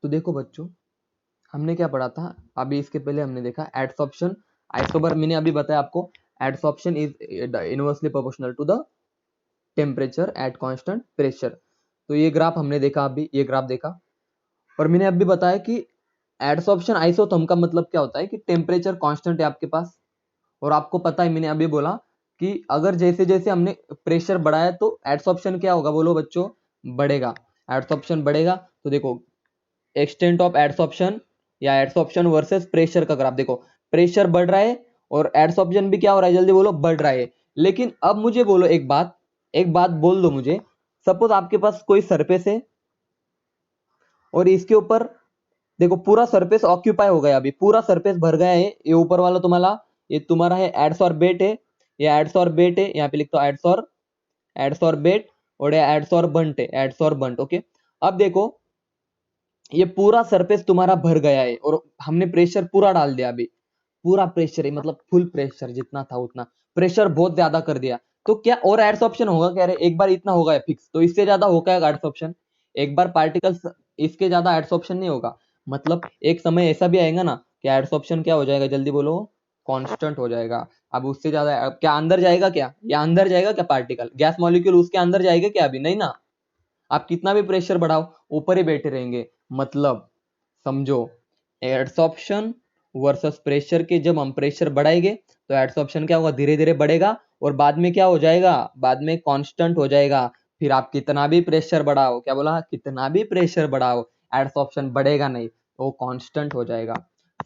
तो देखो बच्चों, हमने क्या पढ़ा था अभी, इसके पहले हमने देखा एडसॉर्प्शन आइसोबर। मैंने अभी बताया आपको adsorption is inversely proportional to the temperature at constant pressure. तो ये ग्राफ हमने देखा, अभी ये ग्राफ देखा। और मैंने अभी बताया कि एडसॉर्प्शन आइसोथर्म का मतलब क्या होता है कि टेम्परेचर कांस्टेंट है आपके पास, और आपको पता है मैंने अभी बोला कि अगर जैसे जैसे हमने प्रेशर बढ़ाया तो एडसॉर्प्शन क्या होगा, बोलो बच्चों, बढ़ेगा। एडसॉर्प्शन बढ़ेगा तो देखो एक्सटेंट ऑफ एडसॉर्प्शन या एडसॉर्प्शन वर्सेस प्रेशर का ग्राफ देखो, प्रेशर बढ़ रहा है और एडसॉर्प्शन भी क्या हो रहा है, जल्दी बोलो, बढ़ रहा है। लेकिन अब मुझे बोलो एक बात बोल दो मुझे, सपोज आपके पास कोई सरफेस है और इसके ऊपर देखो पूरा सरफेस ऑक्यूपाई हो गया, अभी पूरा सरफेस भर गया है। ये ऊपर वाला ये तुम्हारा है एडसॉर्बेट है, ये एडसॉर्बेट है, यहाँ पे लिखता हूँ एडसॉर्बेट, और ये एडसॉर्बेंट है, एडसॉर्बेंट। ओके, अब देखो ये पूरा सरफेस तुम्हारा भर गया है और हमने प्रेशर पूरा डाल दिया, अभी पूरा प्रेशर है, मतलब फुल प्रेशर जितना था उतना, प्रेशर बहुत ज्यादा कर दिया। तो क्या और एडसॉर्प्शन होगा क्या रे? एक बार इतना होगा फिक्स, तो इससे ज्यादा होगा एडसॉर्प्शन? एक बार पार्टिकल्स इसके ज्यादा एडसॉर्प्शन नहीं होगा। मतलब एक समय ऐसा भी आएगा ना कि एडसॉर्प्शन क्या हो जाएगा, जल्दी बोलो, कांस्टेंट हो जाएगा। अब उससे ज्यादा अब क्या अंदर जाएगा क्या, या अंदर जाएगा क्या पार्टिकल, गैस मॉलिक्यूल उसके अंदर जाएगा क्या? अभी नहीं ना। आप कितना भी प्रेशर बढ़ाओ ऊपर ही बैठे रहेंगे। मतलब समझो, एडसॉर्प्शन वर्सेस प्रेशर के जब हम प्रेशर बढ़ाएंगे तो एडसॉर्प्शन क्या होगा, धीरे धीरे बढ़ेगा और बाद में क्या हो जाएगा, बाद में कांस्टेंट हो जाएगा। फिर आप कितना भी प्रेशर बढ़ाओ, क्या बोला, कितना भी प्रेशर बढ़ाओ एडसॉर्प्शन बढ़ेगा नहीं, वो कांस्टेंट हो जाएगा।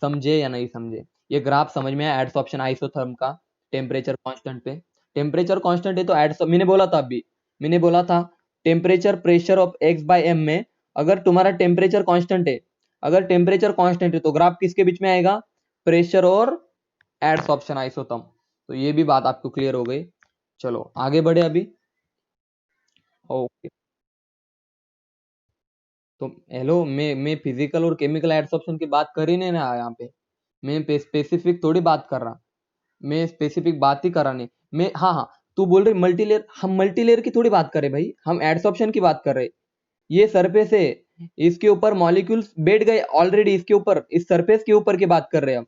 समझे या नहीं समझे? ये ग्राफ समझ में आया एडसॉर्प्शन आइसोथर्म का, टेम्परेचर कांस्टेंट पे। टेम्परेचर कांस्टेंट है तो एडसॉर्ब, मैंने बोला था अभी, मैंने बोला था temperature pressure of x by M में अगर तुम्हारा टेम्परेचर कांस्टेंट है, अगर टेम्परेचर कांस्टेंट है तो ग्राफ किसके बीच में आएगा, प्रेशर और एडसॉर्प्शन आइसोथर्म। तो ये भी बात आपको क्लियर हो गई। चलो आगे बढ़े अभी। ओके, तो हेलो, मैं फिजिकल और केमिकल एडसॉर्प्शन की बात कर ही नहीं रहा यहाँ पे, मैं स्पेसिफिक थोड़ी बात कर रहा, मैं स्पेसिफिक बात ही कर रहा नहीं। मैं, हाँ हाँ, तू बोल रही मल्टीलेयर, हम मल्टीलेयर की थोड़ी बात कर रहे भाई, हम एडसॉर्प्शन की बात कर रहे। ये सरफेस है, इसके ऊपर मॉलिक्यूल्स बैठ गए ऑलरेडी, इसके ऊपर, इस सरफेस के ऊपर की बात कर रहे हैं हम।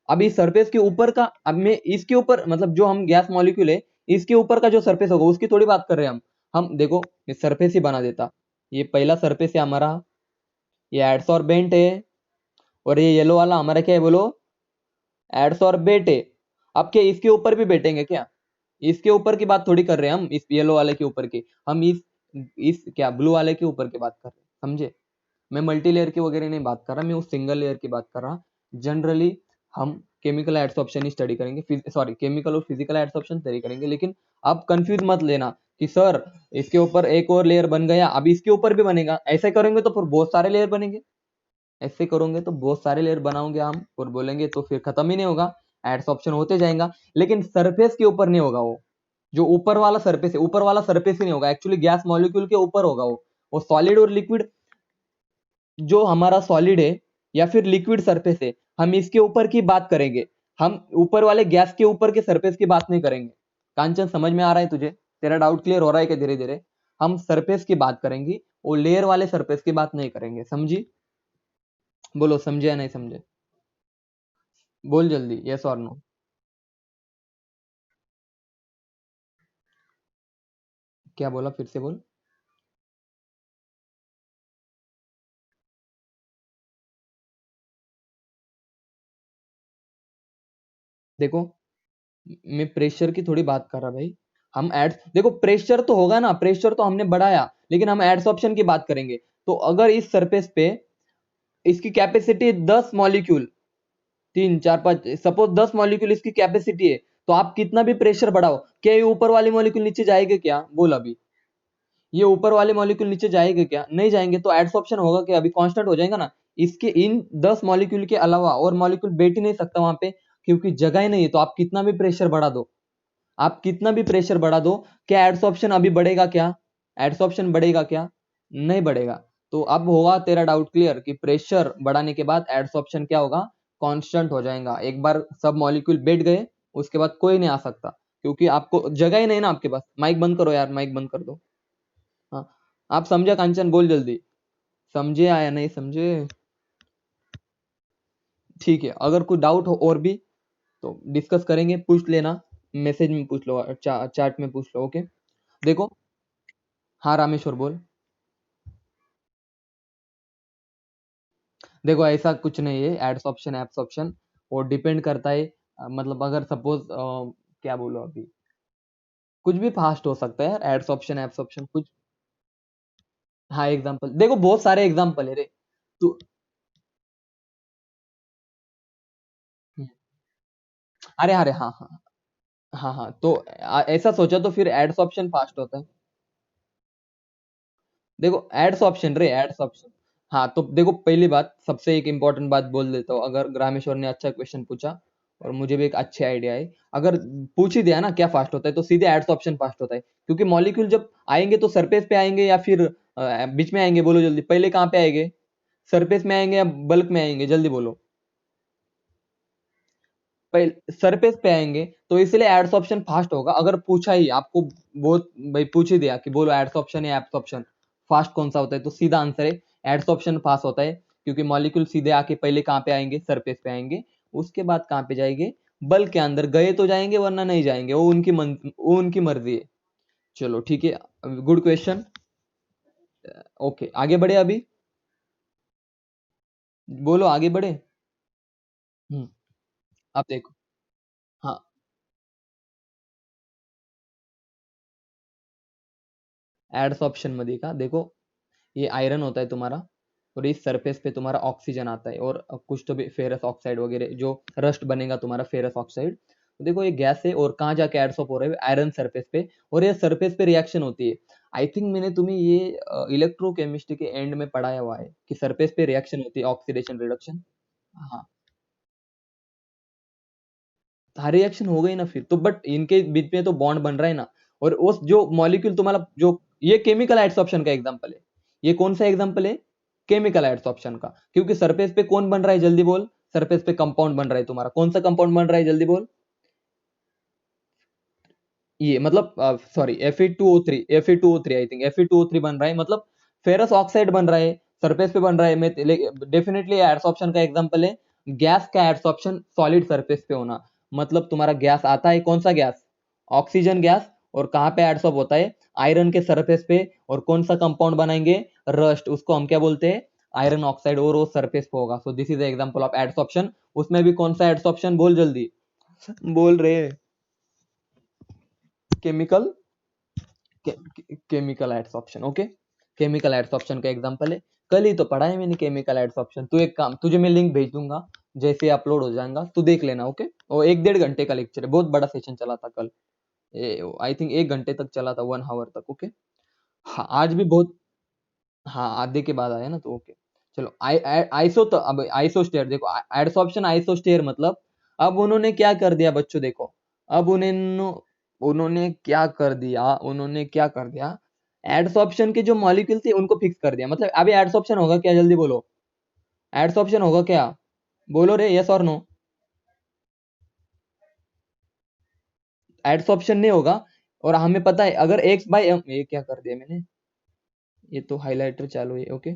अब इस सरफेस के ऊपर का, अब मैं इसके ऊपर, मतलब जो हम गैस मॉलिक्यूल है इसके ऊपर का जो सरफेस होगा उसकी थोड़ी बात कर रहे हैं हम देखो ये सरफेस ही बना देता। ये पहला सरफेस है हमारा, ये एडसॉर्बेंट है, और ये येलो वाला हमारा क्या है बोलो, एडसॉर्बेट है। अब क्या इसके ऊपर भी बैठेंगे क्या? इसके ऊपर की बात थोड़ी कर रहे हैं हम, इस येलो वाले के ऊपर की, हम इस क्या ब्लू वाले के ऊपर की बात कर रहे हैं, समझे? मैं मल्टी लेयर की वगैरह नहीं बात कर रहा, मैं उस सिंगल लेयर की बात कर रहा। जनरली हम केमिकल एडसॉर्प्शन ही स्टडी करेंगे, सॉरी केमिकल और फिजिकल एडसॉर्प्शन स्टडी करेंगे। लेकिन आप कंफ्यूज मत लेना कि सर इसके ऊपर एक और लेयर बन गया, अब इसके ऊपर भी बनेगा, ऐसे करेंगे तो फिर बहुत सारे लेयर बनेंगे, ऐसे करोगे तो बहुत सारे लेयर बनाओगे हम और बोलेंगे तो फिर खत्म ही नहीं होगा, एडसॉर्प्शन होते जाएगा। लेकिन सरफेस के ऊपर नहीं होगा वो, जो ऊपर वाला सरफेस है, ऊपर वाला सरफेस ही नहीं होगा, एक्चुअली गैस मॉलिक्यूल के ऊपर होगा वो सॉलिड और लिक्विड, जो हमारा सॉलिड है या फिर लिक्विड सरफेस है, हम इसके ऊपर की बात करेंगे। हम ऊपर वाले गैस के ऊपर के सरफेस की बात नहीं करेंगे। कांचन समझ में आ रहा है तुझे? तेरा डाउट क्लियर हो रहा है कि धीरे धीरे? हम सरफेस की बात करेंगे, वो लेयर वाले सरफेस की बात नहीं करेंगे, समझी? बोलो समझे या नहीं समझे? बोल जल्दी, यस और नो। क्या बोला, फिर से बोल। देखो, मैं प्रेशर की थोड़ी बात कर रहा भाई, हम एड देखो प्रेशर तो होगा ना, प्रेशर तो हमने बढ़ाया, लेकिन हम एडसॉर्प्शन की बात करेंगे। तो अगर इस सरफेस पे इसकी कैपेसिटी 10 मॉलिक्यूल, 3 4 5, सपोज 10 मॉलिक्यूल इसकी कैपेसिटी है, तो आप कितना भी प्रेशर बढ़ाओ, क्या ये ऊपर वाले मॉलिक्यूल नीचे जाएंगे क्या? बोल अभी, ये ऊपर वाले मॉलिक्यूल नीचे जाएंगे क्या? नहीं जाएंगे, तो एडसॉर्प्शन होगा क्या? अभी कांस्टेंट हो जाएगा ना। इसके इन 10 मॉलिक्यूल के अलावा और मॉलिक्यूल बैठ ही नहीं सकता वहां पे, क्योंकि जगह ही नहीं है। तो आप कितना भी प्रेशर बढ़ा दो, आप कितना भी प्रेशर बढ़ा दो, क्या एडसॉर्प्शन अभी बढ़ेगा क्या? एडसॉर्प्शन बढ़ेगा क्या? नहीं बढ़ेगा। तो अब होगा तेरा डाउट क्लियर कि प्रेशर बढ़ाने के बाद एडसॉर्प्शन क्या होगा, कांस्टेंट हो जाएगा। एक बार सब मॉलिक्यूल बैठ गए उसके बाद कोई नहीं आ सकता, क्योंकि आपको जगह ही नहीं ना आपके पास। माइक बंद करो यार, माइक बंद कर दो। हाँ, आप समझा कांचन? बोल जल्दी। समझे आया नहीं समझे? ठीक है, अगर कोई डाउट हो और भी तो डिस्कस करेंगे, पूछ लेना, मैसेज में पूछ लो, चैट में पूछ लो। ओके, देखो। हाँ रामेश्वर बोल। देखो ऐसा कुछ नहीं है, एड्स ऑप्शन एप्स ऑप्शन, वो डिपेंड करता है। मतलब अगर सपोज क्या बोलो अभी, कुछ भी फास्ट हो सकता है यार, एड्स ऑप्शन एप्स ऑप्शन कुछ। हाँ एग्जांपल देखो, बहुत सारे एग्जांपल है रे। तू अरे अरे हाँ हाँ। हाँ हाँ, तो ऐसा सोचा तो फिर एड्स ऑप्शन फास्ट होता है। देखो एड्स ऑप्शन रे, एड्स ऑप्शन। हाँ तो देखो, पहली बात, सबसे एक इंपॉर्टेंट बात बोल देता हूँ, अगर रामेश्वर ने अच्छा क्वेश्चन पूछा और मुझे भी एक अच्छे आइडिया है, अगर पूछ ही दिया ना क्या फास्ट होता है, तो सीधे एड्स ऑप्शन फास्ट होता है। क्योंकि मॉलिक्यूल जब आएंगे तो सरफेस पे आएंगे या फिर बीच में आएंगे, बोलो जल्दी, पहले कहाँ पे आएंगे? सरफेस में आएंगे या बल्क में आएंगे, जल्दी बोलो। पहले सरफेस पे आएंगे, तो इसलिए एड्स ऑप्शन फास्ट होगा। अगर पूछा ही आपको, बहुत भाई पूछ ही दिया कि बोलो एड्स ऑप्शन या एप्स ऑप्शन फास्ट कौन सा होता है, तो सीधा आंसर है एड्स ऑप्शन फास्ट होता है। क्योंकि मॉलिक्यूल सीधे आके पहले कहाँ पे आएंगे? सरफेस पे आएंगे, उसके बाद कहाँ पे जाएंगे? बल्क के अंदर गए तो जाएंगे, वरना नहीं जाएंगे, वो उनकी मर्जी है। चलो ठीक है, गुड क्वेश्चन। ओके, आगे बढ़े अभी, बोलो आगे बढ़े। हम्म। अब देखो। हाँ, एड्स ऑप्शन मध्ये का देखो, ये आयरन होता है तुम्हारा, और इस सरफेस पे तुम्हारा ऑक्सीजन आता है, और कुछ तो भी फेरस ऑक्साइड वगैरह जो रस्ट बनेगा तुम्हारा, फेरस ऑक्साइड। तो देखो ये गैस है, और कहाँ जाके एडसॉप हो रहा है? आयरन सरफेस पे, और ये सरफेस पे रिएक्शन होती है। आई थिंक मैंने तुम्हें ये इलेक्ट्रोकेमिस्ट्री के एंड में पढ़ाया हुआ है कि सरफेस पे रिएक्शन होती है, ऑक्सीडेशन रिडक्शन। हाँ, रिएक्शन हो गई ना फिर तो, बट इनके बीच में तो बॉन्ड बन रहा है ना। और उस जो मॉलिक्यूल तुम्हारा जो, ये केमिकल एड्सॉर्प्शन का एग्जांपल है। ये कौन सा एग्जांपल है? केमिकल एड्सॉर्प्शन का। क्योंकि सरफेस पे कौन बन रहा है, जल्दी बोल। सरफेस पे कंपाउंड बन रहा है तुम्हारा, कौन सा कंपाउंड बन रहा है, जल्दी बोल। ये मतलब sorry, Fe2O3, Fe2O3, I think Fe2O3 बन रहा है, मतलब फेरस ऑक्साइड बन रहा है, सरफेस पे बन रहा है। मैं डेफिनेटली एड्सॉर्प्शन का एग्जांपल है। गैस का एड्सॉर्प्शन सॉलिड सरफेस पे होना, मतलब तुम्हारा गैस आता है, कौन सा गैस? Oxygen gas. और कहाँ पे एड्सॉर्ब होता है? आयरन के सरफेस पे। और कौन सा कंपाउंड बनाएंगे? रस्ट, उसको हम क्या बोलते हैं? आयरन ऑक्साइड, और वो सरफेस पे होगा। सो this is the example of adsorption. उसमें भी कौन सा एड्सॉर्प्शन, बोल जल्दी, बोल रहे। Chemical, chemical adsorption. Okay, chemical adsorption का एग्जांपल है। कल ही तो पढ़ा है मैंने केमिकल एड्सॉर्प्शन। तू एक काम, तुझे मैं लिंक भेज दूंगा, जैसे अपलोड हो जाएगा तू देख लेना। ओके, वो 1-1.5 घंटे का लेक्चर है, बहुत बड़ा सेशन चला था कल। आई थिंक 1 घंटे तक चला था, 1 आवर तक। ओके। हाँ आज भी बहुत। हाँ आधे के बाद आया ना, तो ओके। चलो आइसो, तो अब आइसोस्टेयर देखो, एड्सॉर्प्शन आइसोस्टेयर मतलब, अब उन्होंने क्या कर दिया बच्चों, देखो। अब उन्होंने क्या कर दिया, उन्होंने क्या कर दिया, एड्सॉर्प्शन के जो मॉलिक्यूल थे उनको फिक्स कर दिया। मतलब अभी एड्सॉर्प्शन होगा क्या, जल्दी बोलो। एड्सॉर्प्शन होगा क्या? बोलो रे, यस और नो। एड्सॉर्प्शन नहीं होगा। और हमें पता है, अगर एक्स बाई एम, ये क्या कर दिया मैंने, ये तो हाइलाइटर चालू है। ओके,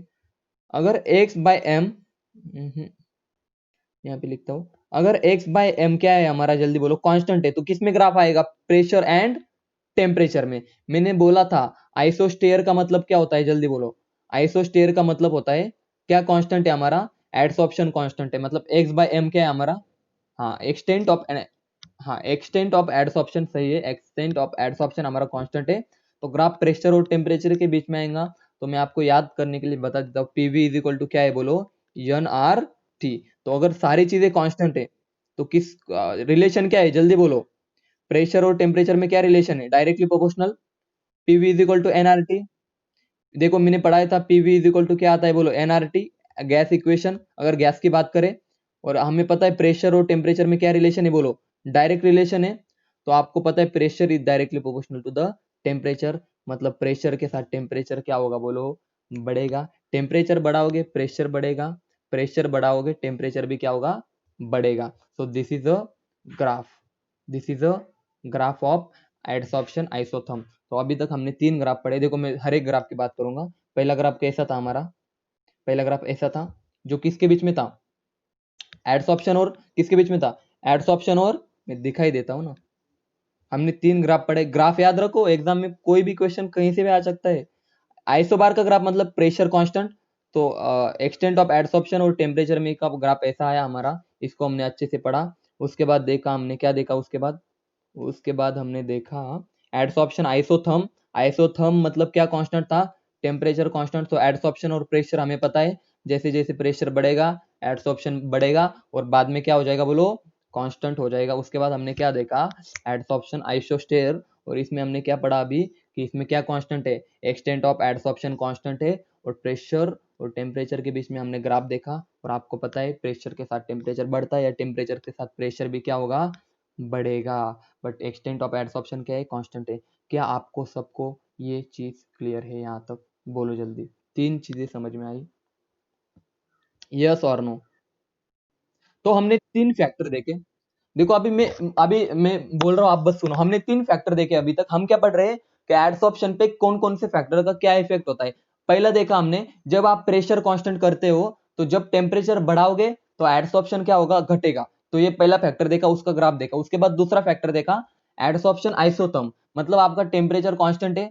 अगर एक्स बाई एम, यहाँ पे लिखता हूँ, अगर एक्स बाय एम क्या है हमारा, जल्दी बोलो, कांस्टेंट है, तो किस में ग्राफ आएगा? प्रेशर एंड टेम्परेचर में। मैंने बोला था आइसोस्टेयर का मतलब क्या होता है, जल्दी बोलो। आइसोस्टेयर का मतलब होता है, क्या कांस्टेंट है हमारा? एडसॉर्प्शन कांस्टेंट है, मतलब एक्स बाय एम क्या है हमारा? हाँ, एक्सटेंट ऑफ, हाँ एक्सटेंट ऑफ एडसॉर्प्शन सही है, एक्सटेंट ऑफ एडसॉर्प्शन हमारा कांस्टेंट है। तो ग्राफ प्रेशर और टेम्परेचर के बीच में आएगा। तो मैं आपको याद करने के लिए बता देता हूँ, पीवी इज इक्वल टू क्या है, बोलो, एन आर टी। तो अगर सारी चीजें कांस्टेंट है, तो किस रिलेशन क्या है, जल्दी बोलो। प्रेशर और टेम्परेचर में क्या रिलेशन है? Directly proportional. PV is equal to NRT. देखो मैंने पढ़ाया था, पीवी इज इक्वल टू क्या आता है, बोलो, एनआरटी, गैस इक्वेशन, अगर गैस की बात करें। और हमें पता है प्रेशर और टेम्परेचर में क्या रिलेशन है, बोलो, डायरेक्ट रिलेशन है। तो आपको पता है pressure is directly proportional to the temperature, मतलब प्रेशर के साथ टेम्परेचर क्या होगा, बोलो, बढ़ेगा। टेम्परेचर बढ़ाओगे प्रेशर बढ़ेगा, प्रेशर बढ़ाओगे टेम्परेचर भी क्या होगा, बढ़ेगा। So this is a graph, this is a graph of adsorption isotherm. तो अभी तक हमने 3 ग्राफ पढ़े। देखो मैं हर एक ग्राफ की बात करूंगा। पहला ग्राफ कैसा था हमारा? पहला ग्राफ ऐसा था जो किसके बीच में था, एडसॉर्प्शन और किसके बीच में था, एडसॉर्प्शन और, मैं दिखाई देता हूँ ना, हमने 3 ग्राफ पढ़े। ग्राफ याद रखो, एग्जाम में कोई भी क्वेश्चन कहीं से भी आ सकता है। आइसोबार का ग्राफ मतलब प्रेशर कांस्टेंट, तो एक्सटेंट ऑफ एडसॉर्प्शन और टेम्परेचर में का ग्राफ ऐसा आया हमारा, इसको हमने अच्छे से पढ़ा। उसके बाद देखा हमने, क्या देखा उसके बाद हमने देखा एडसॉर्प्शन आइसोथर्म। आइसोथर्म मतलब क्या कांस्टेंट था, टेम्परेचर कांस्टेंट। तो एडसॉर्प्शन और प्रेशर हमें पता है, जैसे जैसे प्रेशर बढ़ेगा एडसॉर्प्शन बढ़ेगा और बाद में क्या हो जाएगा बोलो, कांस्टेंट हो जाएगा। उसके बाद हमने क्या देखा, एडसॉर्प्शन आइसोस्टेयर, और इसमें हमने क्या पढ़ा अभी कि इसमें क्या कांस्टेंट है, एक्सटेंट ऑफ एडसॉर्प्शन कांस्टेंट है, और प्रेशर और टेम्परेचर के बीच में हमने ग्राफ देखा। और आपको पता है प्रेशर के साथ टेम्परेचर बढ़ता है या टेम्परेचर के साथ प्रेशर भी क्या होगा, बढ़ेगा। बट एक्सटेंट ऑफ एडसॉर्प्शन क्या है, कांस्टेंट है। क्या आपको सबको ये चीज क्लियर है यहाँ तक, बोलो जल्दी, 3 चीजें समझ में आई, यस और नो। तो हमने 3 फैक्टर देखे। देखो अभी मैं बोल रहा हूँ, आप बस सुनो। हमने 3 फैक्टर देखे अभी तक। हम क्या पढ़ रहे हैं कि एडसॉर्प्शन पे कौन कौन से फैक्टर का क्या इफेक्ट होता है। पहला देखा हमने, जब आप प्रेशर कांस्टेंट करते हो तो जब टेम्परेचर बढ़ाओगे तो एडसॉर्प्शन क्या होगा, घटेगा। तो ये पहला फैक्टर देखा, उसका ग्राफ देखा। उसके बाद दूसरा फैक्टर देखा, एडसॉर्प्शन आइसोथर्म, मतलब आपका टेम्परेचर कांस्टेंट है,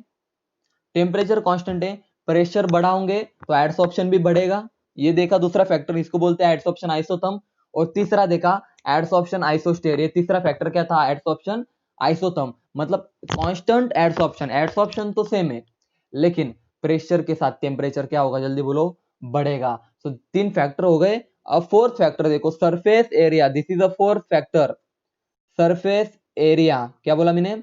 टेम्परेचर कांस्टेंट है, प्रेशर बढ़ाओगे तो एडसॉर्प्शन भी बढ़ेगा। ये देखा दूसरा फैक्टर, इसको बोलते हैं एडसॉर्प्शन आइसोथर्म। और तीसरा देखा एडसॉर्प्शन आइसोस्टेयर। ये तीसरा फैक्टर क्या था, एडसॉर्प्शन आइसोथर्म, मतलब कांस्टेंट एडसॉर्प्शन। एडसॉर्प्शन तो सेम है लेकिन प्रेशर के साथ टेम्परेचर क्या होगा, जल्दी बोलो, बढ़ेगा। तो 3 फैक्टर हो गए। अब फोर्थ फैक्टर देखो, surface area. This is a fourth factor, surface area. क्या बोला मैंने,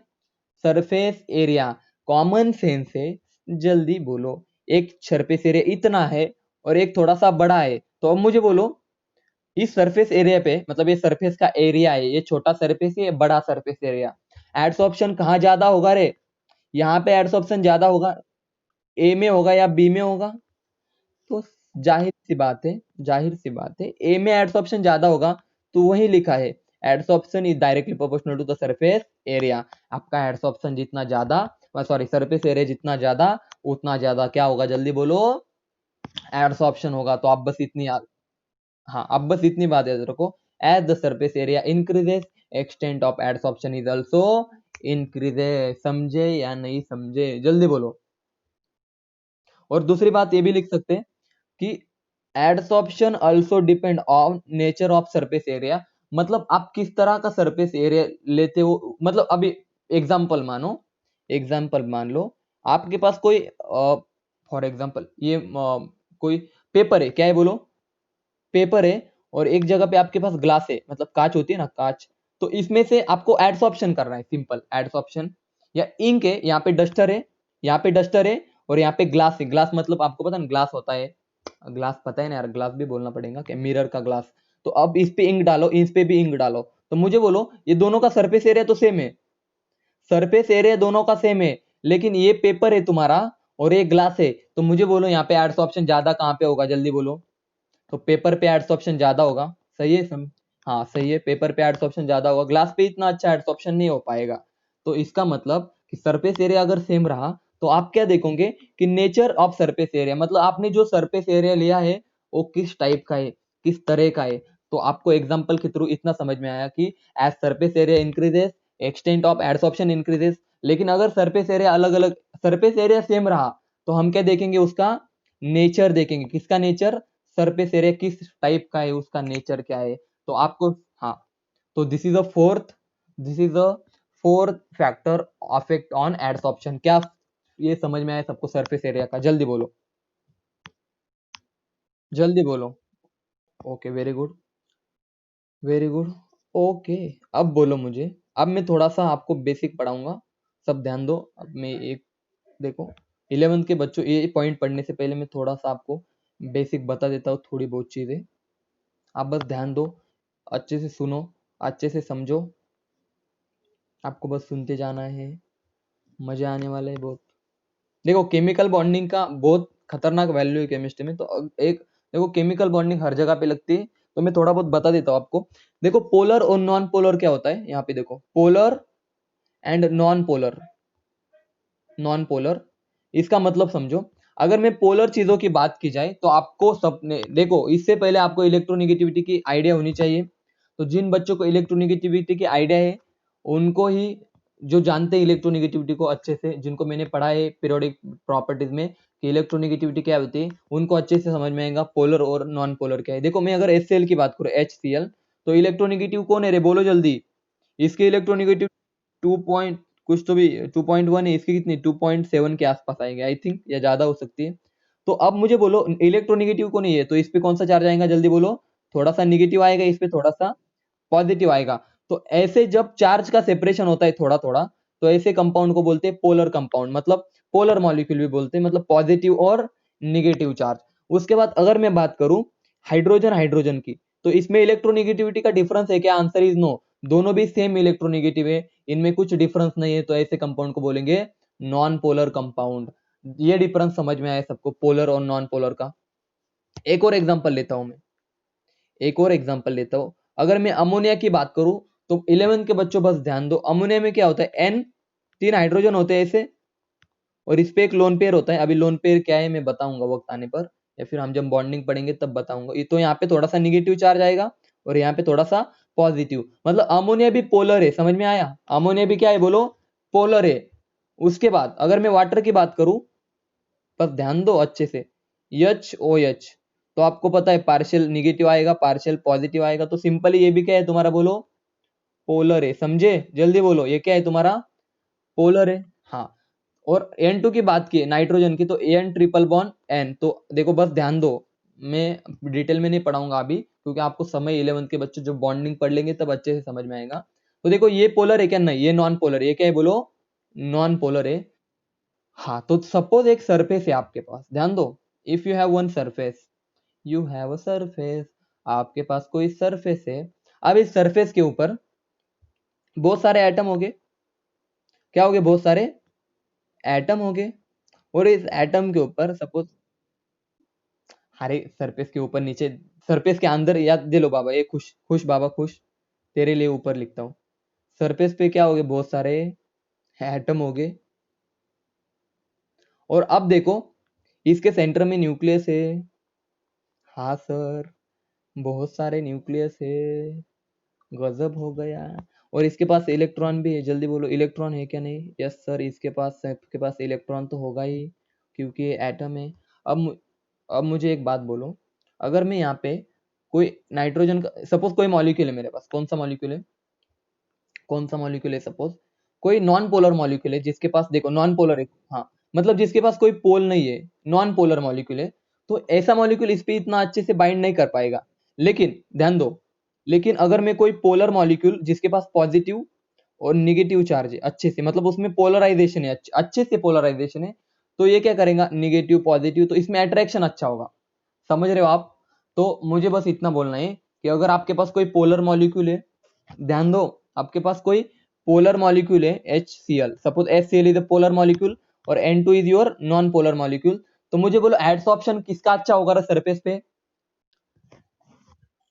सरफेस एरिया। कॉमन सेंस से जल्दी बोलो, एक सरफेस एरिया इतना है और एक थोड़ा सा बड़ा है, तो अब मुझे बोलो इस सरफेस एरिया पे, मतलब ये सरफेस का एरिया है, ये छोटा सरफेस है, ये बड़ा सरफेस एरिया, एडसॉर्प्शन कहाँ ज्यादा होगा रे, यहाँ पे एडसॉर्प्शन ज्यादा होगा, ए में होगा या बी में होगा। तो जाहिर सी बात है, जाहिर सी बात है ए में एडसॉर्प्शन ज्यादा होगा। तो वही लिखा है, adsorption is directly proportional to the surface area. आपका एडसॉर्प्शन जितना ज्यादा, सॉरी सरफेस एरिया जितना ज्यादा, उतना ज्यादा क्या होगा, जल्दी बोलो, एडसॉर्प्शन होगा। तो आप बस इतनी, हाँ अब बस इतनी बात याद रखो, as the surface area increases extent of adsorption is also increases. समझे या नहीं समझे, जल्दी बोलो। और दूसरी बात ये भी लिख सकते हैं कि adsorption also depend on nature of surface area, मतलब आप किस तरह का सरफेस एरिया लेते हो। मतलब अभी एग्जांपल मानो, एग्जांपल मान लो आपके पास कोई फॉर एग्जांपल ये कोई पेपर है, क्या है बोलो, पेपर है, और एक जगह पे आपके पास ग्लास है, मतलब कांच होती है ना, कांच। तो इसमें से आपको एडसॉर्प्शन करना है, सिंपल एडसॉर्प्शन। या इंक है, यहाँ पे डस्टर है, यहाँ पे डस्टर है, और यहाँ पे ग्लास है। ग्लास मतलब आपको पता है ना, ग्लास होता है, ग्लास पता है ना यार, ग्लास भी बोलना पड़ेगा कि मिरर का ग्लास। तो अब इस पे इंक डालो, इस पे भी इंक डालो, तो मुझे बोलो ये दोनों का सरफेस एरिया तो सेम है, सरफेस एरिया दोनों का सेम है, लेकिन ये पेपर है तुम्हारा और ये ग्लास है। तो मुझे बोलो यहाँ पे एडसॉर्प्शन ज्यादा कहाँ पे होगा, जल्दी बोलो। तो पेपर पे एडसॉर्प्शन ज्यादा होगा, सही है हाँ सही है, पेपर पे एडसॉर्प्शन ज्यादा होगा, ग्लास पे इतना अच्छा एडसॉर्प्शन नहीं हो पाएगा। तो इसका मतलब कि सरफेस एरिया अगर सेम रहा तो आप क्या देखोगे कि नेचर ऑफ सरफेस एरिया, मतलब आपने जो सरफेस एरिया लिया है वो किस टाइप का है, किस तरह का है। तो आपको एग्जाम्पल के थ्रू इतना समझ में आया कि as surface area increases extent of adsorption increases. लेकिन अगर सरफेस एरिया अलग अलग, सरफेस एरिया सेम रहा तो हम क्या देखेंगे, उसका नेचर देखेंगे। किसका नेचर, सरफेस एरिया किस टाइप का है, उसका नेचर क्या है। तो आपको, हाँ, तो this is a fourth, this is a fourth factor affect on adsorption. क्या ये समझ में आया सबको सरफेस एरिया का, जल्दी बोलो, जल्दी बोलो। Okay very good, very good, okay. अब बोलो मुझे, अब मैं थोड़ा सा आपको बेसिक पढ़ाऊंगा, सब ध्यान दो। अब मैं एक, देखो 11th के बच्चों, ये पॉइंट पढ़ने से पहले मैं थोड़ा सा आपको बेसिक बता देता हूँ, थोड़ी बहुत चीजें। आप बस ध्यान दो, अच्छे से सुनो, अच्छे से समझो, आपको बस सुनते जाना है, मजा आने वाला है बहुत। देखो केमिकल बॉन्डिंग का बहुत खतरनाक वैल्यू है केमिस्ट्री में। तो एक देखो, केमिकल बॉन्डिंग हर जगह पे लगती है, तो मैं थोड़ा बहुत बता देता हूँ आपको। देखो पोलर और नॉन पोलर क्या होता है, यहाँ पे देखो polar and non polar, non polar, इसका मतलब समझो। अगर मैं पोलर चीजों की बात की जाए तो आपको सबने देखो, इससे पहले आपको इलेक्ट्रोनेगेटिविटी की आइडिया होनी चाहिए। तो जिन बच्चों को इलेक्ट्रोनेगेटिविटी की आइडिया है उनको ही, जो जानते हैं इलेक्ट्रोनेगेटिविटी को अच्छे से, जिनको मैंने पढ़ा है पीरियोडिक प्रॉपर्टीज में कि इलेक्ट्रोनेगेटिविटी क्या होती है, उनको अच्छे से समझ में आएगा पोलर और नॉन पोलर क्या है। देखो मैं अगर HCl की बात करूं, HCl, तो इलेक्ट्रोनेगेटिव कौन है रे, बोलो जल्दी। इसके इलेक्ट्रोनेगेटिव 2 पॉइंट कुछ तो भी 2.1 है, इसकी कितनी 2.7 के आसपास आएंगे आई थिंक, या ज्यादा हो सकती है। तो अब मुझे बोलो इलेक्ट्रोनेगेटिव को नहीं है, तो इस पे कौन सा चार्ज आएगा, जल्दी बोलो। थोड़ा सा निगेटिव आएगा, इस पे थोड़ा सा पॉजिटिव आएगा। तो ऐसे जब चार्ज का सेपरेशन होता है थोड़ा थोड़ा, तो ऐसे कंपाउंड को बोलते हैं पोलर कंपाउंड, मतलब पोलर मॉलिक्यूल भी बोलते हैं, मतलब पॉजिटिव और निगेटिव चार्ज। उसके बाद अगर मैं बात करूं हाइड्रोजन हाइड्रोजन की, तो इसमें इलेक्ट्रोनेगेटिविटी का डिफरेंस है क्या, आंसर इज नो। दोनों भी सेम इलेक्ट्रोनेगेटिव है, इनमें कुछ डिफरेंस नहीं है, तो ऐसे कंपाउंड को बोलेंगे नॉन पोलर कंपाउंड। ये डिफरेंस समझ में आया सबको, पोलर और नॉन पोलर का। एक और एग्जांपल लेता हूं मैं, एक और एग्जांपल लेता हूं। अगर मैं अमोनिया की बात करूं, तो 11th के बच्चों बस ध्यान दो, अमोनिया में क्या होता है, एन, 3 हाइड्रोजन होते हैं ऐसे, और इस पे एक लोन पेयर होता है। अभी लोन पेयर क्या है मैं बताऊंगा वक्त आने पर, या फिर हम जब बॉन्डिंग पढ़ेंगे तब बताऊंगा। ये तो यहाँ पे थोड़ा सा निगेटिव चार्ज आएगा और यहाँ पे थोड़ा सा पॉजिटिव, मतलब अमोनिया भी पोलर है, समझ में आया। अमोनिया भी क्या है बोलो, पोलर है। उसके बाद अगर मैं वाटर की बात करूं, बस ध्यान दो अच्छे से, HOH, तो आपको पता है पार्शियल निगेटिव आएगा, पार्शियल पॉजिटिव आएगा, तो सिंपली ये भी क्या है तुम्हारा, बोलो पोलर है। समझे, जल्दी बोलो, ये क्या है तुम्हारा, पोलर है। हाँ। और N2 की बात की नाइट्रोजन की, तो N ट्रिपल बॉन्ड N, तो देखो बस ध्यान दो, मैं डिटेल में नहीं पढ़ाऊंगा अभी, क्योंकि आपको समय 11th के बच्चे जो बॉन्डिंग पढ़ लेंगे तब अच्छे से समझ में आएगा। तो देखो ये पोलर है क्या, नहीं ये नॉन पोलर है, ये क्या है बोलो, नॉन पोलर है। हाँ, तो सपोज एक सरफेस है आपके पास, ध्यान दो, if you have one surface, you have a surface, आपके पास कोई सरफेस है। अब इस सरफेस के ऊपर बहुत सारे एटम हो गए, क्या हो गए, बहुत सारे एटम हो गए। और इस एटम के ऊपर सपोज, अरे सरफेस के ऊपर नीचे, सरफेस के अंदर, याद दिलो बाबा, ये खुश खुश बाबा खुश, तेरे लिए ऊपर लिखता हूँ। सरफेस पे क्या हो गए, बहुत सारे एटम हो गए। और अब देखो इसके सेंटर में न्यूक्लियस है, हाँ सर, बहुत सारे न्यूक्लियस है, गजब हो गया। और इसके पास इलेक्ट्रॉन भी है, जल्दी बोलो इलेक्ट्रॉन है क्या, नहीं, यस सर, इसके पास इलेक्ट्रॉन तो होगा ही, क्योंकि ये एटम है। अब मुझे एक बात बोलो, अगर मैं यहाँ पे कोई नाइट्रोजन का सपोज कोई मॉलिक्यूल है मेरे पास, कौन सा मॉलिक्यूल है, कौन सा मॉलिक्यूल है, सपोज कोई नॉन पोलर मॉलिक्यूल है जिसके पास, देखो नॉन पोलर है, हाँ, मतलब जिसके पास कोई पोल नहीं है, नॉन पोलर मॉलिक्यूल है, तो ऐसा मॉलिक्यूल इस पे इतना अच्छे से बाइंड नहीं कर पाएगा। लेकिन ध्यान दो, लेकिन अगर मैं कोई पोलर मॉलिक्यूल जिसके पास पॉजिटिव और निगेटिव चार्ज है अच्छे से, मतलब उसमें पोलराइजेशन है, अच्छे से पोलराइजेशन है, तो ये क्या करेगा, निगेटिव पॉजिटिव, तो इसमें अट्रैक्शन अच्छा होगा। समझ रहे हो आप। तो मुझे बस इतना बोलना है कि अगर आपके पास कोई पोलर मॉलिक्यूल है, ध्यान दो, आपके पास कोई पोलर मॉलिक्यूल है HCl, suppose HCl is a polar molecule और N2 is your non polar molecule, तो मुझे बोलो एडसॉर्प्शन किसका अच्छा होगा सरफेस पे,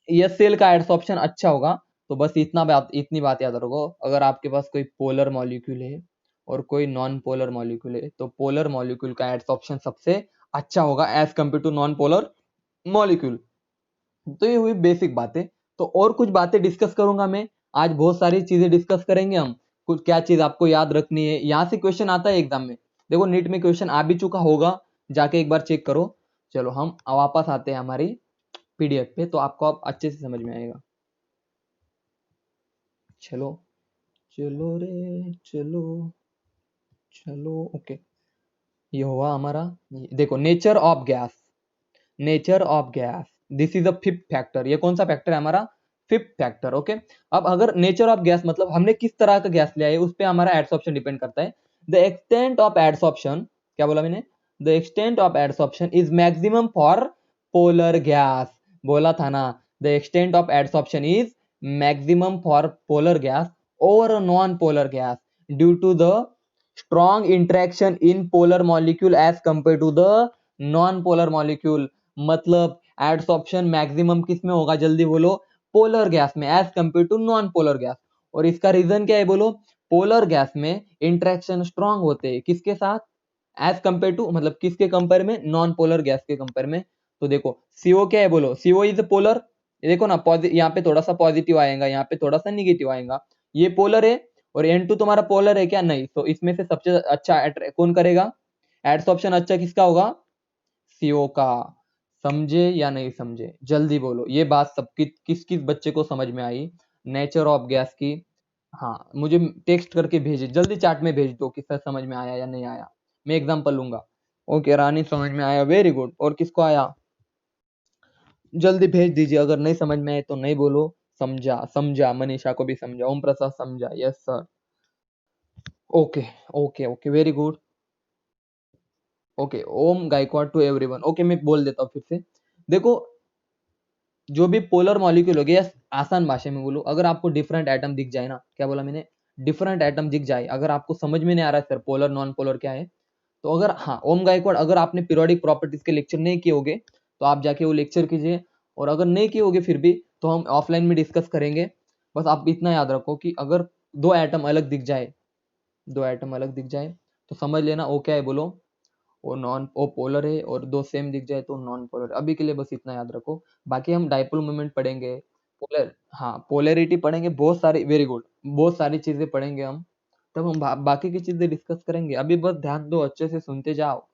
HCl का एडसॉर्प्शन अच्छा होगा। तो बस इतनी बात याद रखो, अगर आपके पास कोई पोलर मॉलिक्यूल है और कोई नॉन पोलर मॉलिक्यूल है, तो पोलर मॉलिक्यूल का एडसॉर्प्शन सबसे अच्छा होगा as compared to non polar molecule. तो ये हुई बेसिक बातें। तो और कुछ बातें डिस्कस करूंगा मैं, आज बहुत सारी चीजें डिस्कस करेंगे हम। कुछ क्या चीज आपको याद रखनी है, यहाँ से क्वेश्चन आता है एग्जाम में, देखो नीट में क्वेश्चन आ भी चुका होगा, जाके एक बार चेक करो। चलो हम वापस आते हैं हमारी PDF पे, तो आपको अब अच्छे से समझ में आएगा। चलो, चलो रे चलो, चलो ओके। ये हुआ हमारा, देखो nature of gas, nature of gas, this is the fifth factor. ये कौन सा फैक्टर है हमारा, फिफ्थ फैक्टर, ओके। अब अगर नेचर ऑफ गैस मतलब हमने किस तरह का गैस लिया है उस पे हमारा एडसॉर्प्शन डिपेंड करता है। द एक्सटेंट ऑफ एडसॉर्प्शन, क्या बोला मैंने, the extent of adsorption is maximum for polar gas, बोला था ना, the extent of adsorption is maximum for polar gas और non polar gas due to the strong interaction in polar molecule as compared to the non polar molecule। मतलब adsorption maximum किस में होगा, जल्दी बोलो, पोलर गैस में as compared to non polar gas. और इसका रीजन क्या है बोलो, पोलर गैस में इंटरेक्शन स्ट्रांग होते हैं किसके साथ, एज कंपेयर टू मतलब किसके कंपेयर में, नॉन पोलर गैस के कंपेयर में। तो देखो CO क्या है बोलो, CO इज पोलर, देखो ना यहाँ पे थोड़ा सा पॉजिटिव आएगा, यहाँ पे थोड़ा सा निगेटिव आएगा, ये पोलर है और N2 तुम्हारा पोलर है क्या, नहीं। तो इसमें से सबसे अच्छा कौन करेगा, एडसॉर्प्शन अच्छा किसका होगा, CO का। समझे या नहीं समझे, जल्दी बोलो, ये बात सब किस किस बच्चे को समझ में आई नेचर ऑफ गैस की। हाँ मुझे टेक्स्ट करके भेजिए जल्दी, चैट में भेज दो कि सर समझ में आया या नहीं आया, मैं एग्जांपल लूंगा। ओके रानी समझ में आया, वेरी गुड। और किसको आया, जल्दी भेज दीजिए, अगर नहीं समझ में आए तो नहीं बोलो, समझा समझा, मनीषा को भी समझा, ओम प्रसाद समझा, yes sir. Okay okay okay very good. Okay Om Gaikwad to everyone, okay मैं बोल देता हूँ फिर से। देखो जो भी पोलर मॉलिक्यूल हो गया, आसान भाषा में बोलूं, अगर आपको डिफरेंट एटम दिख जाए ना, क्या बोला मैंने, डिफरेंट एटम दिख जाए, अगर आपको समझ में नहीं आ रहा है सर पोलर नॉन पोलर क्या है, तो अगर हाँ ओम गायकवाड़, अगर आपने पीरियोडिक प्रॉपर्टीज के लेक्चर नहीं किए होगे तो आप जाके वो लेक्चर कीजिए, और अगर नहीं किए होगे फिर भी तो हम ऑफलाइन में डिस्कस करेंगे। बस आप इतना याद रखो कि अगर दो एटम अलग दिख जाए, दो एटम अलग दिख जाए तो समझ लेना वो क्या है बोलो, वो पोलर है, और दो सेम दिख जाए तो नॉन पोलर। अभी के लिए बस इतना याद रखो, बाकी हम डाइपोल मोमेंट पढ़ेंगे, पोलर हाँ पोलैरिटी पढ़ेंगे, बहुत सारी, वेरी गुड, बहुत सारी चीजें पढ़ेंगे हम, तब हम बाकी की चीजें डिस्कस करेंगे। अभी बस ध्यान दो, अच्छे से सुनते जाओ,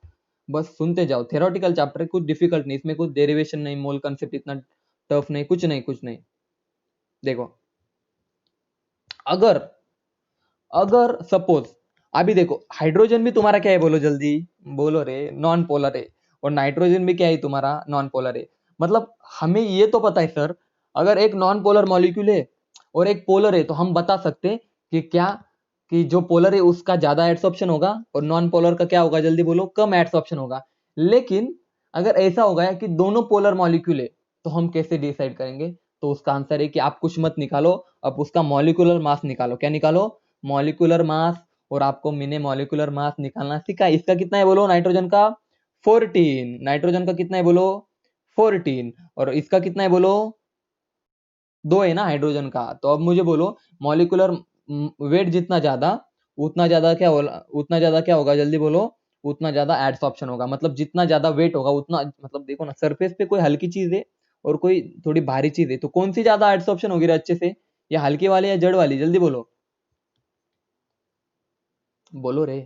बस सुनते जाओ। थेरोटिकल चैप्टर है, कुछ डिफिकल्ट नहीं, इसमें कुछ डेरिवेशन नहीं, मोल कंसेप्ट इतना टफ नहीं, कुछ नहीं कुछ नहीं। देखो अगर अगर सपोज अभी देखो हाइड्रोजन भी तुम्हारा क्या है बोलो जल्दी, बोलो रे, नॉन पोलर है, और नाइट्रोजन भी क्या है तुम्हारा, नॉन पोलर है। मतलब हमें ये तो पता है सर, अगर एक नॉन पोलर मॉलिक्यूल है और एक पोलर है तो हम बता सकते हैं कि क्या, कि जो पोलर है उसका ज्यादा एड्सॉर्प्शन होगा और नॉन पोलर का क्या होगा, जल्दी बोलो, कम एड्सॉर्प्शन होगा। लेकिन अगर ऐसा होगा कि दोनों पोलर मॉलिक्यूल है तो हम कैसे डिसाइड करेंगे, तो उसका आंसर है कि आप कुछ मत निकालो, अब उसका मॉलिक्यूलर मास निकालो। क्या निकालो, मॉलिक्यूलर मास। और आपको मैंने मॉलिक्यूलर मास निकालना सीखा, इसका कितना है बोलो, नाइट्रोजन का 14, नाइट्रोजन का कितना है बोलो 14, और इसका कितना है बोलो, 2 है ना हाइड्रोजन का। तो अब मुझे बोलो मॉलिक्यूलर वेट जितना ज्यादा, उतना ज्यादा क्या होगा, उतना ज्यादा क्या होगा, जल्दी बोलो, उतना ज्यादा एडसॉर्प्शन होगा। मतलब जितना ज्यादा वेट होगा उतना, मतलब देखो ना सरफेस पे कोई हल्की चीज है और कोई थोड़ी भारी चीज है, तो कौन सी ज्यादा एडसॉर्प्शन होगी रे अच्छे से, या हल्की वाली या जड़ वाली, जल्दी बोलो, बोलो रे।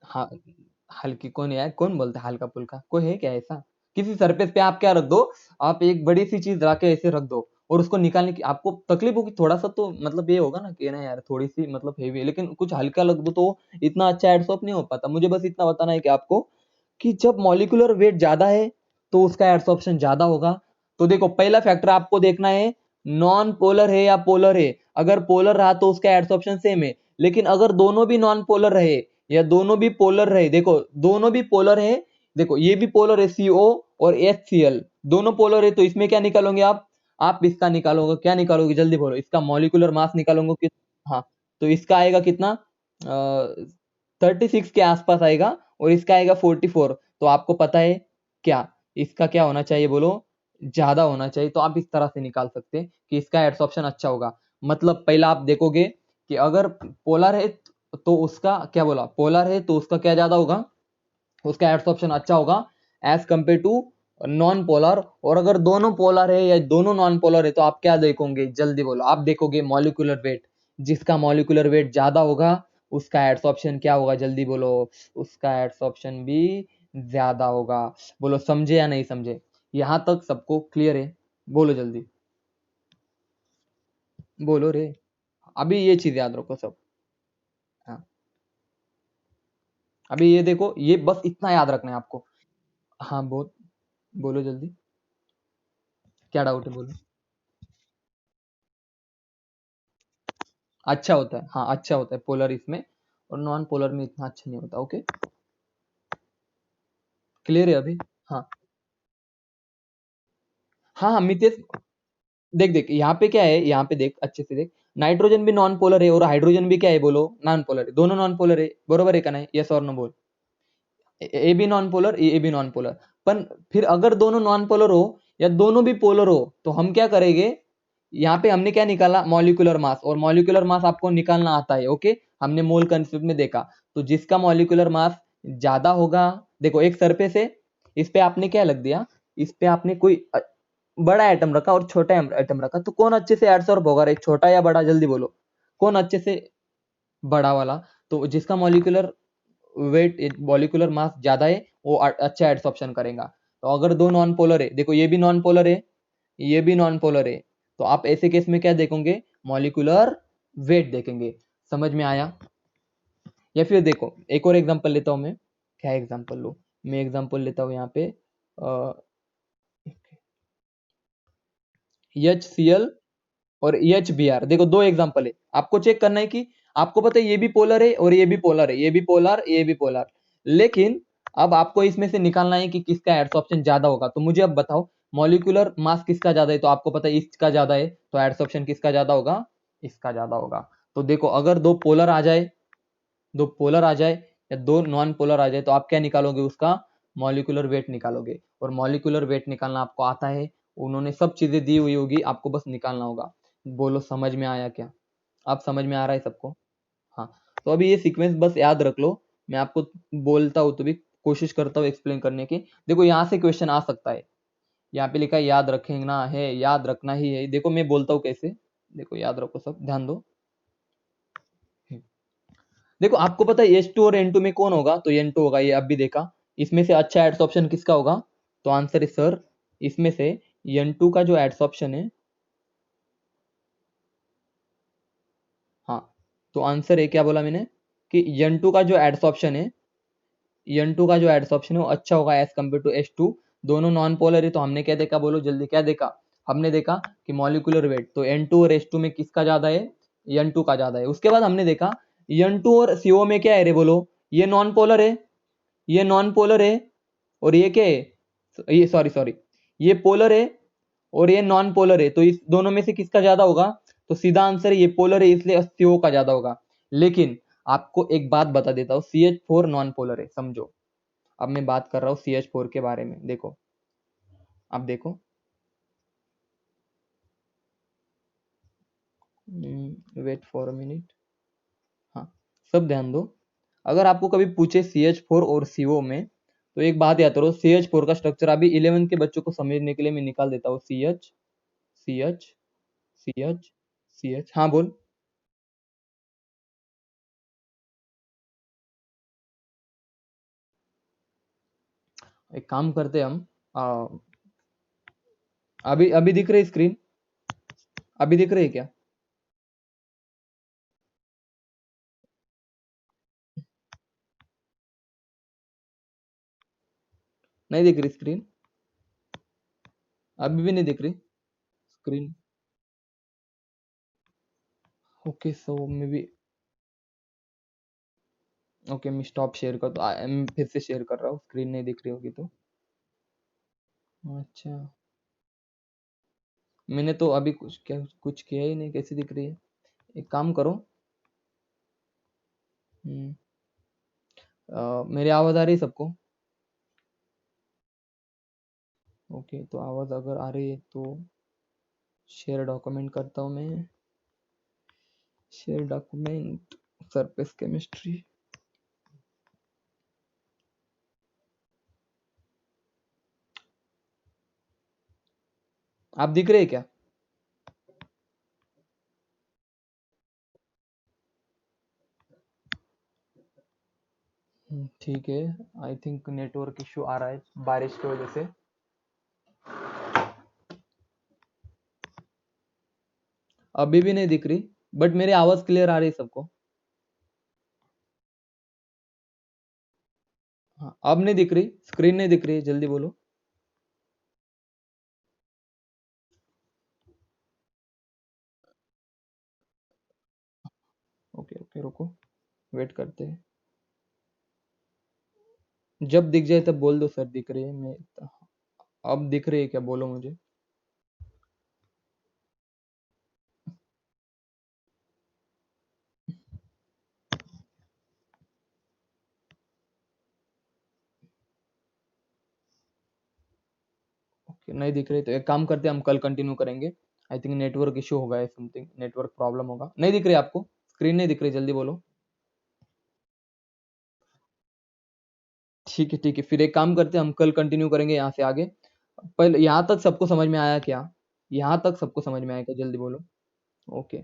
हाँ हल्की कौन है यार, कौन बोलता है हल्का फुल्का, कोई है क्या ऐसा, किसी सरफेस पे आप क्या रख दो, आप एक बड़ी सी चीज रख के ऐसे रख दो और उसको निकालने की आपको तकलीफ होगी थोड़ा सा, तो मतलब ये होगा ना कि ना यार थोड़ी सी मतलब हेवी है, लेकिन कुछ हल्का लग दो तो इतना अच्छा एडसॉर्ब नहीं हो पाता। मुझे बस इतना बताना है कि आपको, कि जब मॉलिक्यूलर वेट ज्यादा है तो उसका एडसॉर्प्शन ज्यादा होगा। तो देखो पहला फैक्टर आपको देखना है, नॉन पोलर है या पोलर है। अगर पोलर रहा तो उसका एडसॉर्प्शन सेम है, लेकिन अगर दोनों भी नॉन पोलर रहे या दोनों भी पोलर रहे, देखो दोनों भी पोलर है, देखो ये भी पोलर है CO और HCl, दोनों पोलर है, तो इसमें क्या निकालोगे आप इसका निकालोगे, क्या निकालोगे जल्दी बोलो, इसका मॉलिक्यूलर मास निकालोगे कि, हाँ, तो इसका आएगा कितना, 36 के आसपास आएगा और इसका आएगा 44। तो आपको पता है क्या, इसका क्या होना चाहिए बोलो, ज्यादा होना चाहिए। तो आप इस तरह से निकाल सकते हैं कि इसका एड्सॉर्प्शन अच्छा होगा। मतलब पहला आप देखोगे कि अगर पोलर है तो उसका क्या बोला, पोलर है तो उसका क्या ज्यादा होगा, उसका एड्सॉर्प्शन अच्छा होगा as compared to non polar. और अगर दोनों पोलर है या दोनों नॉन पोलर है तो आप क्या देखोगे, जल्दी बोलो, आप देखोगे मॉलिक्यूलर वेट, जिसका मॉलिक्यूलर वेट ज्यादा होगा उसका एड्सॉर्प्शन क्या होगा, जल्दी बोलो, उसका एड्सॉर्प्शन भी ज्यादा होगा। बोलो समझे या नहीं समझे, यहां तक सबको क्लियर है, बोलो जल्दी, बोलो रे। अभी ये चीज याद रखो सब, हाँ अभी ये देखो, ये बस इतना याद रखना है आपको। हाँ बोलो जल्दी, क्या डाउट है बोलो। अच्छा होता है, हाँ अच्छा होता है पोलर इसमें, और नॉन पोलर में इतना अच्छा नहीं होता। ओके क्लियर है अभी, हाँ हाँ हाँ मितेश, देख देख यहाँ पे क्या है, यहाँ पे देख अच्छे से देख, नाइट्रोजन भी नॉन पोलर है और हाइड्रोजन भी क्या है बोलो, नॉन पोलर है, दोनों नॉन पोलर है, बरोबर है का नहीं, यस और नो बोल। ए भी नॉन पोलर, ए भी नॉन पोलर, पर फिर अगर दोनों नॉन पोलर हो या दोनों भी पोलर हो तो हम क्या करेंगे, यहाँ पे हमने क्या निकाला, मॉलिक्यूलर मास, और मॉलिक्यूलर मास आपको निकालना आता है, ओके। हमने मोल कंसेप्ट में देखा। तो जिसका मॉलिक्यूलर मास ज्यादा होगा, देखो एक सरफेस है, इस पे आपने क्या लग दिया, इस पे आपने कोई बड़ा एटम रखा और छोटा एटम रखा, तो कौन अच्छे से एडसॉर्ब होगा रे, छोटा या बड़ा, जल्दी बोलो, कौन अच्छे से, बड़ा वाला। तो जिसका मॉलिक्यूलर वेट, मॉलिक्यूलर मास ज्यादा है, वो अच्छा एडसॉर्प्शन करेगा। तो अगर दो नॉन पोलर है, देखो ये भी नॉन पोलर है, ये भी नॉन पोलर है, तो आप ऐसे केस में क्या देखेंगे, मॉलिक्यूलर वेट देखेंगे। समझ में आया? या फिर देखो एक और एग्जांपल लेता हूं मैं, क्या एग्जांपल लो, मैं एग्जांपल लेता हूं यहाँ पे HCl और EHBr। देखो दो एग्जांपल है, आपको चेक करना है कि आपको पता है ये भी पोलर है और ये भी पोलर है, ये भी पोलर, ये भी पोलर, लेकिन अब आपको इसमें से निकालना है कि किसका एडसॉर्प्शन ज्यादा होगा। तो मुझे अब बताओ, मॉलिक्यूलर मास किसका ज्यादा है, तो आपको पता है इसका ज्यादा है, तो एडसॉर्प्शन किसका ज्यादा होगा, इसका ज्यादा होगा। तो देखो अगर दो पोलर आ जाए, दो पोलर आ जाए या दो नॉन पोलर आ जाए, तो आप क्या निकालोगे, उसका मॉलिक्यूलर वेट निकालोगे। और मॉलिक्यूलर वेट निकालना आपको आता है, उन्होंने सब चीजें दी हुई होगी, आपको बस निकालना होगा। बोलो समझ में आया क्या? आप समझ में आ रहा है सबको? हाँ। तो अभी ये सीक्वेंस बस याद रख लो, मैं आपको बोलता हूँ तो भी कोशिश करता हूँ एक्सप्लेन करने की। देखो यहाँ से क्वेश्चन आ सकता है, यहाँ पे लिखा है याद रखना है, याद रखना ही है। देखो मैं बोलता हूँ कैसे, देखो याद रखो, सब ध्यान दो। देखो आपको पता है H2 और N2 में कौन होगा, तो N2 होगा, ये अब भी देखा। इसमें से अच्छा एडसॉर्प्शन किसका होगा, तो आंसर है सर, इसमें से N2 का जो एडसॉर्प्शन है, हाँ, तो आंसर है, क्या बोला मैंने, कि N2 का जो एडसॉर्प्शन है, N2 का जो एडसॉर्प्शन है वो अच्छा होगा एज कम्पेयर टू H2। दोनों नॉन पोलर है, तो हमने क्या देखा, बोलो जल्दी, क्या देखा, हमने देखा कि मॉलिक्यूलर वेट, तो N2 और H2 में किसका ज्यादा है, N2 का ज्यादा है। उसके बाद हमने देखा N2 और CO में क्या है रे, बोलो, ये नॉन पोलर है, ये नॉन पोलर है, और ये क्या है, ये सॉरी सॉरी, ये पोलर है और ये नॉन पोलर है, तो इस दोनों में से किसका ज्यादा होगा, तो सीधा आंसर है ये पोलर है, इसलिए CO का ज्यादा होगा। लेकिन आपको एक बात बता देता हूँ, CH4 नॉन पोलर है, समझो। अब मैं बात कर रहा हूँ CH4 के बारे में, देखो, अब देखो, वेट फॉर अ मिनट, हाँ, सब ध्यान दो। अगर आपको कभी पूछे CH4 और CO में, तो एक बात याद करो, CH4 का स्ट्रक्चर अभी 11th के बच्चों को समझने के लिए मैं निकाल देता हूँ, CH, CH, CH, CH, हाँ बोल। एक काम करते हैं हम, अभी अभी दिख रही स्क्रीन, अभी दिख रही है क्या? नहीं दिख रही स्क्रीन? अभी भी नहीं दिख रही screen? Okay, so may be, okay मैं स्टॉप शेयर कर, तो मैं फिर से शेयर कर रहा हूँ, स्क्रीन नहीं दिख रही होगी तो। अच्छा, मैंने तो अभी कुछ किया ही नहीं, कैसे दिख रही है? एक काम करो, मेरी आवाज आ रही है सबको? ओके, तो आवाज अगर आ रही है तो शेयर डॉक्यूमेंट करता हूँ मैं, शेयर डॉक्यूमेंट, सरफेस केमिस्ट्री। आप दिख रहे हैं क्या? ठीक है, आई थिंक नेटवर्क इशू आ रहा है बारिश की वजह से। अभी भी नहीं दिख रही, बट मेरी आवाज क्लियर आ रही है सबको? हाँ, अब नहीं दिख रही स्क्रीन, नहीं दिख रही, जल्दी बोलो। ओके ओके, रुको, वेट करते हैं, जब दिख जाए तब बोल दो सर दिख रही है। मैं, अब दिख रही है क्या, बोलो मुझे। ओके, नहीं दिख रही तो एक काम करते हैं, हम कल कंटिन्यू करेंगे। आई थिंक नेटवर्क इशू होगा, समथिंग नेटवर्क प्रॉब्लम होगा। नहीं दिख रही आपको स्क्रीन, नहीं दिख रही, जल्दी बोलो। ठीक है, फिर एक काम करते हैं, हम कल कंटिन्यू करेंगे यहाँ से आगे। पहले यहाँ तक सबको समझ में आया क्या? यहाँ तक सबको समझ में आया क्या? जल्दी बोलो। ओके।